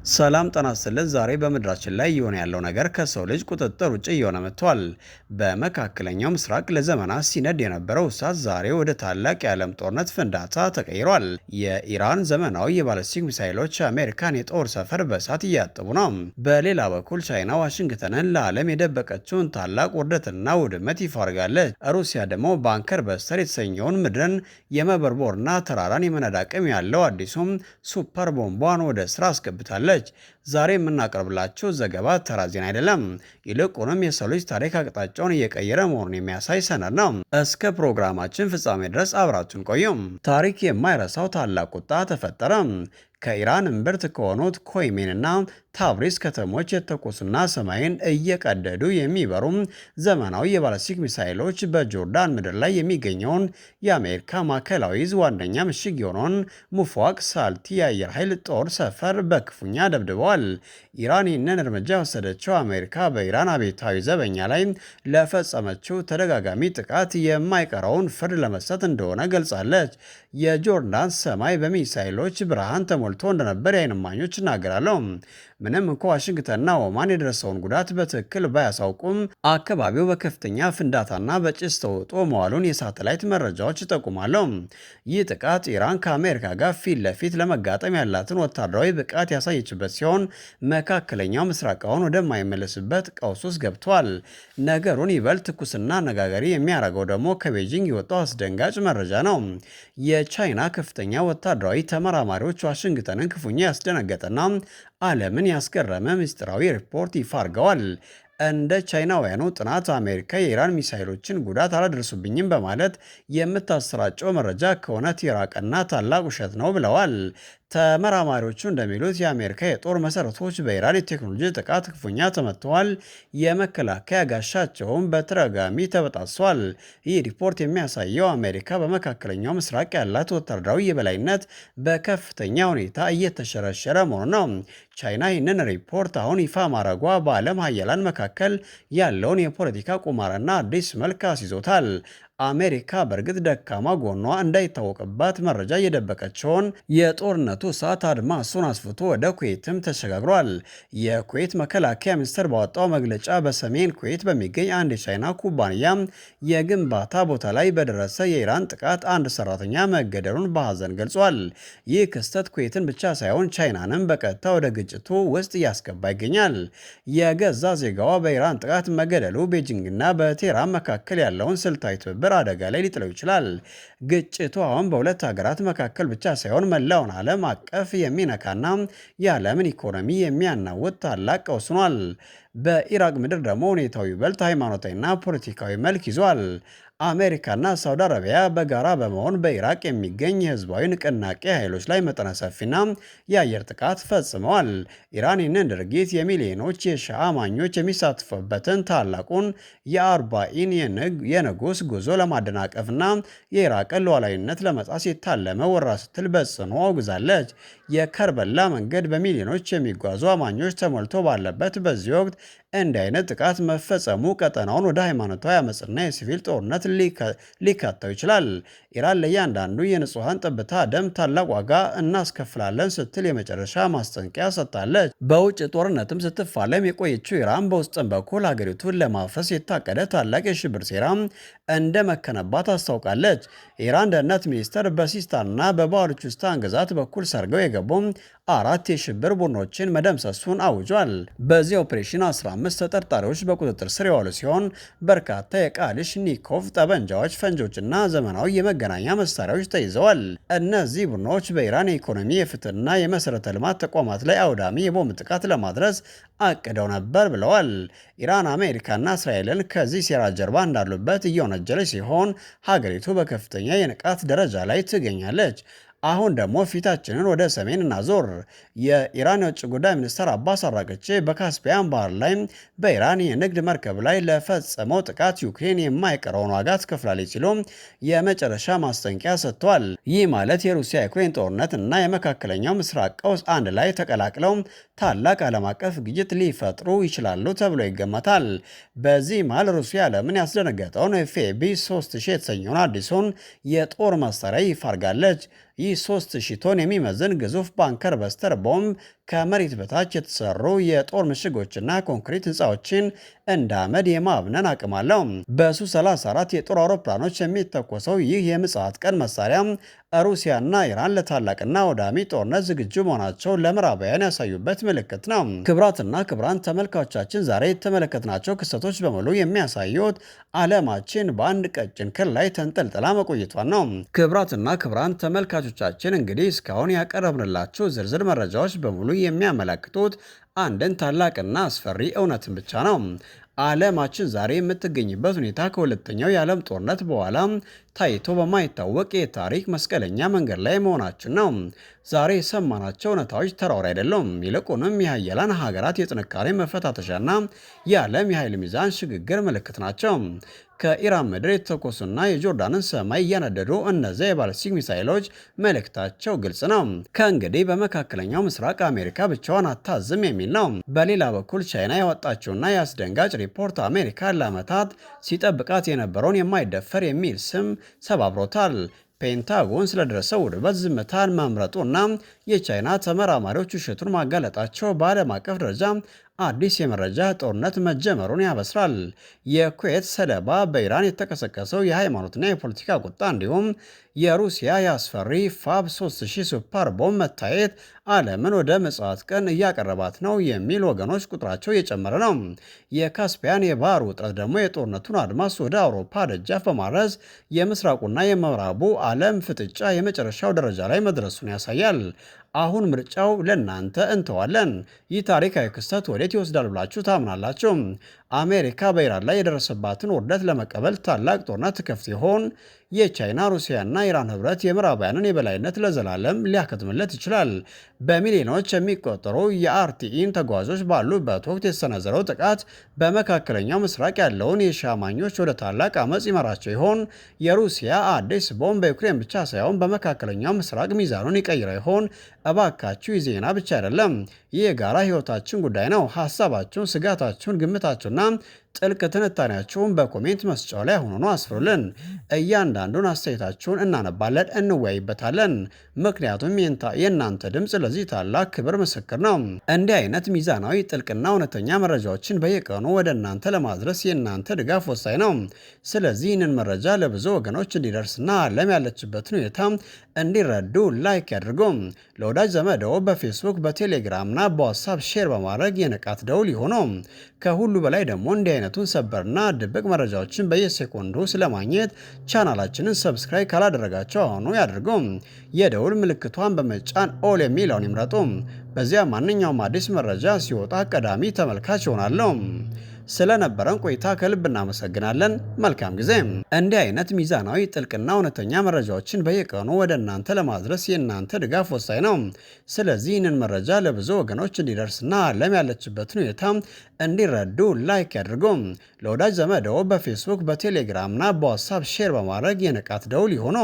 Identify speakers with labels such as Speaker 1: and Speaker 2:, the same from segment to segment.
Speaker 1: ሰላም ጤና ይስጥልን። ዛሬ በምድራችን ላይ እየሆነ ያለው ነገር ከሰው ልጅ ቁጥጥር ውጭ እየሆነ መጥቷል። በመካከለኛው ምስራቅ ለዘመናት ሲነድ የነበረው እሳት ዛሬ ወደ ታላቅ የዓለም ጦርነት ፍንዳታ ተቀይሯል። የኢራን ዘመናዊ የባለስቲክ ሚሳይሎች የአሜሪካን የጦር ሰፈር በእሳት እያጠቡ ነው። በሌላ በኩል ቻይና ዋሽንግተንን ለዓለም የደበቀችውን ታላቅ ውርደትና ውድመት ይፋ አድርጋለች። ሩሲያ ደግሞ ባንከር በስተር የተሰኘውን ምድርን የመበርቦርና ተራራን የመናድ አቅም ያለው አዲሱም ሱፐር ቦምቧን ወደ ስራ አስገብታለች። ዛሬ የምናቀርብላችሁ ዘገባ ተራ ዜና አይደለም። ይልቁንም የሰው ልጅ ታሪክ አቅጣጫውን እየቀየረ መሆኑን የሚያሳይ ሰነድ ነው። እስከ ፕሮግራማችን ፍጻሜ ድረስ አብራችሁን ቆዩም። ታሪክ የማይረሳው ታላቅ ቁጣ ተፈጠረ። ከኢራን እምብርት ከሆኑት ኮይሜንና ታብሪዝ ከተሞች የተኮሱና ሰማይን እየቀደዱ የሚበሩ ዘመናዊ የባለስቲክ ሚሳይሎች በጆርዳን ምድር ላይ የሚገኘውን የአሜሪካ ማዕከላዊ ዕዝ ዋነኛ ምሽግ የሆነውን ሙፍዋቅ ሳልቲ የአየር ኃይል ጦር ሰፈር በክፉኛ ደብድበዋል። ኢራን ይህንን እርምጃ የወሰደችው አሜሪካ በኢራን አብዮታዊ ዘበኛ ላይ ለፈጸመችው ተደጋጋሚ ጥቃት የማይቀረውን ፍርድ ለመስጠት እንደሆነ ገልጻለች። የጆርዳን ሰማይ በሚሳይሎች ብርሃን ተሞልቶ እንደነበር የዓይን እማኞች ይናገራሉ። ምንም እንኳ ዋሽንግተንና ኦማን የደረሰውን ጉዳት በትክክል ባያሳውቁም አካባቢው በከፍተኛ ፍንዳታና በጭስ ተውጦ መዋሉን የሳተላይት መረጃዎች ይጠቁማሉ። ይህ ጥቃት ኢራን ከአሜሪካ ጋር ፊት ለፊት ለመጋጠም ያላትን ወታደራዊ ብቃት ያሳየችበት ሲሆን መካከለኛው ምስራቃውን ወደማይመለስበት ቀውስ ውስጥ ገብቷል። ነገሩን ይበልጥ ትኩስና አነጋጋሪ የሚያደርገው ደግሞ ከቤጂንግ የወጣው አስደንጋጭ መረጃ ነው። የቻይና ከፍተኛ ወታደራዊ ተመራማሪዎች ዋሽንግተንን ክፉኛ ያስደነገጠና ዓለምን ያስገረመ ምስጢራዊ ሪፖርት ይፋ አድርገዋል። እንደ ቻይናውያኑ ጥናት አሜሪካ የኢራን ሚሳይሎችን ጉዳት አላደረሱብኝም በማለት የምታሰራጨው መረጃ ከእውነት የራቀና ታላቅ ውሸት ነው ብለዋል። ተመራማሪዎቹ እንደሚሉት የአሜሪካ የጦር መሰረቶች በኢራን የቴክኖሎጂ ጥቃት ክፉኛ ተመትተዋል። የመከላከያ ጋሻቸውም በተደጋጋሚ ተበጣጥሷል። ይህ ሪፖርት የሚያሳየው አሜሪካ በመካከለኛው ምስራቅ ያላት ወታደራዊ የበላይነት በከፍተኛ ሁኔታ እየተሸረሸረ መሆኑ ነው። ቻይና ይህንን ሪፖርት አሁን ይፋ ማድረጓ በዓለም ሀያላን መካከል ያለውን የፖለቲካ ቁማርና አዲስ መልክ አስይዞታል። አሜሪካ በእርግጥ ደካማ ጎኗ እንዳይታወቅባት መረጃ እየደበቀችውን የጦርነቱ እሳት አድማሱን አስፍቶ ወደ ኩዌትም ተሸጋግሯል። የኩዌት መከላከያ ሚኒስቴር ባወጣው መግለጫ በሰሜን ኩዌት በሚገኝ አንድ የቻይና ኩባንያ የግንባታ ቦታ ላይ በደረሰ የኢራን ጥቃት አንድ ሰራተኛ መገደሉን በሐዘን ገልጿል። ይህ ክስተት ኩዌትን ብቻ ሳይሆን ቻይናንም በቀጥታ ወደ ግጭቱ ውስጥ እያስገባ ይገኛል። የገዛ ዜጋዋ በኢራን ጥቃት መገደሉ ቤጂንግና በቴህራን መካከል ያለውን ስልታዊ ትብብር አደጋ ላይ ሊጥለው ይችላል። ግጭቱ አሁን በሁለት ሀገራት መካከል ብቻ ሳይሆን መላውን ዓለም አቀፍ የሚነካና የዓለምን ኢኮኖሚ የሚያናውጥ ታላቅ ቀውስ ሆኗል። በኢራቅ ምድር ደግሞ ሁኔታው ይበልጥ ሃይማኖታዊና ፖለቲካዊ መልክ ይዟል። አሜሪካና ሳውዲ አረቢያ በጋራ በመሆን በኢራቅ የሚገኝ የህዝባዊ ንቅናቄ ኃይሎች ላይ መጠነ ሰፊና የአየር ጥቃት ፈጽመዋል። ኢራን ይህንን ድርጊት የሚሊዮኖች የሺዓ አማኞች የሚሳተፉበትን ታላቁን የአርባኢን የንጉስ ጉዞ ለማደናቀፍና የኢራቅን ሉዓላዊነት ለመጣስ የታለመ ወረራ ስትል በጽኑ አውግዛለች። የከርበላ መንገድ በሚሊዮኖች የሚጓዙ አማኞች ተሞልቶ ባለበት በዚህ ወቅት እንዲህ አይነት ጥቃት መፈጸሙ ቀጠናውን ወደ ሃይማኖታዊ አመፅና የሲቪል ጦርነት ሊካተው ይችላል። ኢራን ለእያንዳንዱ የንጹሐን ጠብታ ደም ታላቅ ዋጋ እናስከፍላለን ስትል የመጨረሻ ማስጠንቀቂያ ሰጥታለች። በውጭ ጦርነትም ስትፋለም የቆየችው ኢራን በውስጥም በኩል ሀገሪቱን ለማፍረስ የታቀደ ታላቅ የሽብር ሴራ እንደ መከነባት አስታውቃለች። የኢራን ደህንነት ሚኒስቴር በሲስታንና በባሉቺስታን ግዛት በኩል ሰርገው የገቡ 4 የሽብር ቡድኖችን መደምሰሱን አውጇል። በዚህ ኦፕሬሽን 15 ተጠርጣሪዎች በቁጥጥር ስር የዋሉ ሲሆን በርካታ የካሊሽኒኮቭ ጠበንጃዎች፣ ፈንጆችና ዘመናዊ የመገናኛ መሳሪያዎች ተይዘዋል። እነዚህ ቡድኖች በኢራን የኢኮኖሚ የፍትህና የመሠረተ ልማት ተቋማት ላይ አውዳሚ የቦምብ ጥቃት ለማድረስ አቅደው ነበር ብለዋል። ኢራን አሜሪካና እስራኤልን ከዚህ ሴራ ጀርባ እንዳሉበት እየወነጀለች ሲሆን ሀገሪቱ በከፍተኛ የንቃት ደረጃ ላይ ትገኛለች። አሁን ደግሞ ፊታችንን ወደ ሰሜን እናዞር። የኢራን የውጭ ጉዳይ ሚኒስትር አባስ አራግቺ በካስፒያን ባህር ላይ በኢራን የንግድ መርከብ ላይ ለፈጸመው ጥቃት ዩክሬን የማይቀረውን ዋጋ ትከፍላለች ሲሉ የመጨረሻ ማስጠንቀቂያ ሰጥተዋል። ይህ ማለት የሩሲያ ዩክሬን ጦርነት እና የመካከለኛው ምስራቅ ቀውስ አንድ ላይ ተቀላቅለው ታላቅ ዓለም አቀፍ ግጭት ሊፈጥሩ ይችላሉ ተብሎ ይገመታል። በዚህ መሃል ሩሲያ ዓለምን ያስደነገጠውን ኤፍኤቢ 3000 የተሰኘውን አዲሱን የጦር መሳሪያ ይፋ አድርጋለች። ይህ 3000 ቶን የሚመዝን ግዙፍ ባንከር በስተር ቦምብ ከመሬት በታች የተሰሩ የጦር ምሽጎችና ኮንክሪት ህንፃዎችን እንደ አመድ የማብነን አቅም አለው። በሱ-34 የጦር አውሮፕላኖች የሚተኮሰው ይህ የምጽአት ቀን መሳሪያ ሩሲያና ኢራን ለታላቅና አውዳሚ ጦርነት ዝግጁ መሆናቸውን ለምዕራባውያን ያሳዩበት ምልክት ነው። ክቡራትና ክቡራን ተመልካቾቻችን ዛሬ የተመለከትናቸው ክስተቶች በሙሉ የሚያሳዩት ዓለማችን በአንድ ቀጭን ክር ላይ ተንጠልጥላ መቆየቷን ነው። ክቡራትና ክቡራን ተመልካቾቻችን እንግዲህ እስካሁን ያቀረብንላችሁ ዝርዝር መረጃዎች በሙሉ የሚያመለክቱት አንድን ታላቅና አስፈሪ እውነትን ብቻ ነው። ዓለማችን ዛሬ የምትገኝበት ሁኔታ ከሁለተኛው የዓለም ጦርነት በኋላ ታይቶ በማይታወቅ የታሪክ መስቀለኛ መንገድ ላይ መሆናችን ነው። ዛሬ የሰማናቸው እውነታዎች ተራውር አይደለም። ይልቁንም የሀያላን ሀገራት የጥንካሬ መፈታተሻና የዓለም የኃይል ሚዛን ሽግግር ምልክት ናቸው። ከኢራን ምድር የተተኮሱና የጆርዳንን ሰማይ እያነደዱ እነዚያ የባለስቲክ ሚሳይሎች መልእክታቸው ግልጽ ነው። ከእንግዲህ በመካከለኛው ምስራቅ አሜሪካ ብቻዋን አታዝም የሚል ነው። በሌላ በኩል ቻይና ያወጣችውና የአስደንጋጭ ሪፖርት አሜሪካ ለዓመታት ሲጠብቃት የነበረውን የማይደፈር የሚል ስም ሰባብሮታል። ፔንታጎን ስለደረሰው ውድመት ዝምታን መምረጡና የቻይና ተመራማሪዎች ውሸቱን ማጋለጣቸው በዓለም አቀፍ ደረጃ አዲስ የመረጃ ጦርነት መጀመሩን ያበስራል። የኩዌት ሰለባ በኢራን የተቀሰቀሰው የሃይማኖትና የፖለቲካ ቁጣ እንዲሁም የሩሲያ የአስፈሪ ፋብ 3000 ሱፐር ቦምብ መታየት ዓለምን ወደ ምጽአት ቀን እያቀረባት ነው የሚል ወገኖች ቁጥራቸው እየጨመረ ነው። የካስፒያን የባህር ውጥረት ደግሞ የጦርነቱን አድማስ ወደ አውሮፓ ደጃፍ በማድረስ የምስራቁና የምዕራቡ ዓለም ፍጥጫ የመጨረሻው ደረጃ ላይ መድረሱን ያሳያል። አሁን ምርጫው ለእናንተ እንተዋለን። ይህ ታሪካዊ ክስተት ወዴት ይወስዳል ብላችሁ ታምናላችሁ? አሜሪካ በኢራን ላይ የደረሰባትን ውርደት ለመቀበል ታላቅ ጦርነት ትከፍት ይሆን? የቻይና ሩሲያና ኢራን ህብረት የምዕራባውያንን የበላይነት ለዘላለም ሊያከትምለት ይችላል? በሚሊዮኖች የሚቆጠሩ የአርቲኢን ተጓዦች ባሉበት ወቅት የተሰነዘረው ጥቃት በመካከለኛው ምስራቅ ያለውን የሻማኞች ወደ ታላቅ አመፅ ይመራቸው ይሆን? የሩሲያ አዲስ ቦምብ በዩክሬን ብቻ ሳይሆን በመካከለኛው ምስራቅ ሚዛኑን ይቀይረው ይሆን? እባካችሁ ይህ ዜና ብቻ አይደለም፣ ይህ የጋራ ህይወታችን ጉዳይ ነው። ሀሳባችሁን፣ ስጋታችሁን፣ ግምታችሁና ጥልቅ ትንታኔያችሁን በኮሜንት መስጫው ላይ ሆኖ አስፍሩልን። እያንዳንዱን አስተያየታችሁን እናነባለን፣ እንወያይበታለን። ምክንያቱም የእናንተ ድምፅ ለዚህ ታላቅ ክብር ምስክር ነው። እንዲህ አይነት ሚዛናዊ ጥልቅና እውነተኛ መረጃዎችን በየቀኑ ወደ እናንተ ለማድረስ የእናንተ ድጋፍ ወሳኝ ነው። ስለዚህ ይህንን መረጃ ለብዙ ወገኖች እንዲደርስና ዓለም ያለችበትን ሁኔታ እንዲረዱ ላይክ ያድርጉ። ለወዳጅ ዘመደው በፌስቡክ በቴሌግራምና በዋትሳፕ ሼር በማድረግ የንቃት ደውል ይሆኑ። ከሁሉ በላይ ደግሞ እንዲህ አይነቱን ሰበርና ድብቅ መረጃዎችን በየሴኮንዱ ስለማግኘት ቻናላችንን ሰብስክራይብ ካላደረጋቸው አሁኑ ያድርጉ። የደውል ምልክቷን በመጫን ኦል የሚለውን ይምረጡ። በዚያ ማንኛውም አዲስ መረጃ ሲወጣ ቀዳሚ ተመልካች ይሆናሉ። ስለነበረን ቆይታ ከልብ እናመሰግናለን። መልካም ጊዜ። እንዲህ አይነት ሚዛናዊ ጥልቅና እውነተኛ መረጃዎችን በየቀኑ ወደ እናንተ ለማድረስ የእናንተ ድጋፍ ወሳኝ ነው። ስለዚህ ይህንን መረጃ ለብዙ ወገኖች እንዲደርስና ዓለም ያለችበትን ሁኔታ እንዲረዱ ላይክ ያድርጉ። ለወዳጅ ዘመደው በፌስቡክ በቴሌግራምና በዋትሳፕ ሼር በማድረግ የንቃት ደውል ይሆኑ።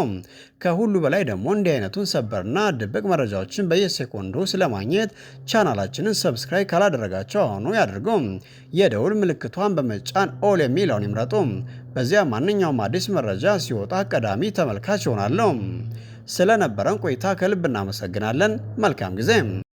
Speaker 1: ከሁሉ በላይ ደግሞ እንዲህ አይነቱን ሰበርና ድብቅ መረጃዎችን በየሴኮንዱ ስለማግኘት ቻናላችንን ሰብስክራይብ ካላደረጋቸው አሁኑ ያድርጉ። የደውል ምልክቷን በመጫን ኦል የሚለውን ይምረጡ። በዚያ ማንኛውም አዲስ መረጃ ሲወጣ ቀዳሚ ተመልካች ይሆናሉ። ስለነበረን ቆይታ ከልብ እናመሰግናለን። መልካም ጊዜ